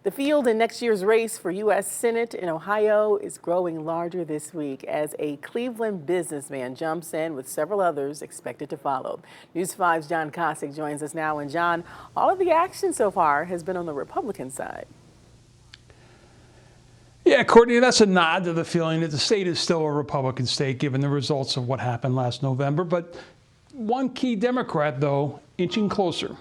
The field in next year's race for U.S. Senate in Ohio is growing larger this week as a Cleveland businessman jumps in with several others expected to follow. News 5's John Kosick joins us now. And John, all of the action so far has been on the Republican side. Yeah, Courtney, that's a nod to the feeling that the state is still a Republican state given the results of what happened last November. But one key Democrat, though, inching closer.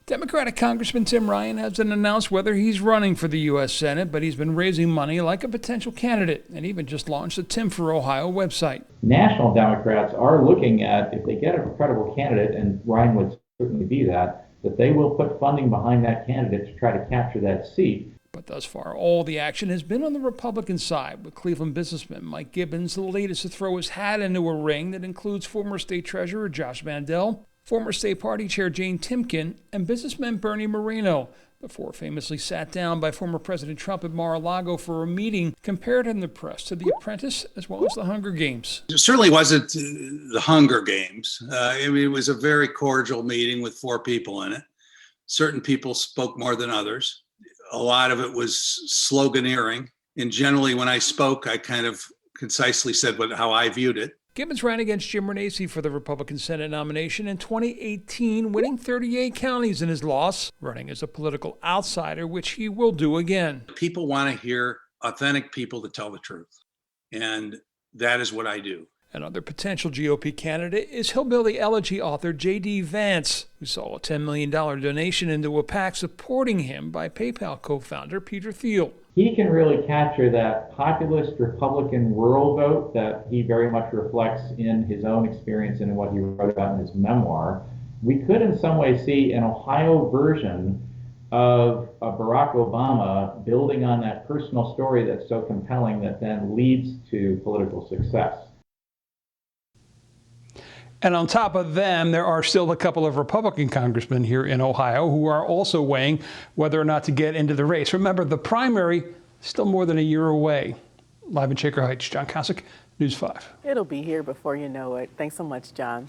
Democratic Congressman Tim Ryan hasn't announced whether he's running for the U.S. Senate, but he's been raising money like a potential candidate and even just launched the Tim for Ohio website. National Democrats are looking at, if they get a credible candidate, and Ryan would certainly be that they will put funding behind that candidate to try to capture that seat. But thus far, all the action has been on the Republican side, with Cleveland businessman Mike Gibbons the latest to throw his hat into a ring that includes former state treasurer Josh Mandel, former state party chair Jane Timken, and businessman Bernie Moreno. The four famously sat down by former President Trump at Mar-a-Lago for a meeting compared in the press to The Apprentice as well as The Hunger Games. It certainly wasn't the Hunger Games. It was a very cordial meeting with four people in it. Certain people spoke more than others. A lot of it was sloganeering. And generally, when I spoke, I kind of concisely said how I viewed it. Gibbons ran against Jim Renacci for the Republican Senate nomination in 2018, winning 38 counties in his loss, running as a political outsider, which he will do again. People want to hear authentic people that tell the truth, and that is what I do. Another potential GOP candidate is hillbilly elegy author J.D. Vance, who saw a $10 million donation into a PAC supporting him by PayPal co-founder Peter Thiel. He can really capture that populist Republican rural vote that he very much reflects in his own experience and in what he wrote about in his memoir. We could in some way see an Ohio version of Barack Obama building on that personal story that's so compelling that then leads to political success. And on top of them, there are still a couple of Republican congressmen here in Ohio who are also weighing whether or not to get into the race. Remember, the primary is still more than a year away. Live in Shaker Heights, John Kosick, News 5. It'll be here before you know it. Thanks so much, John.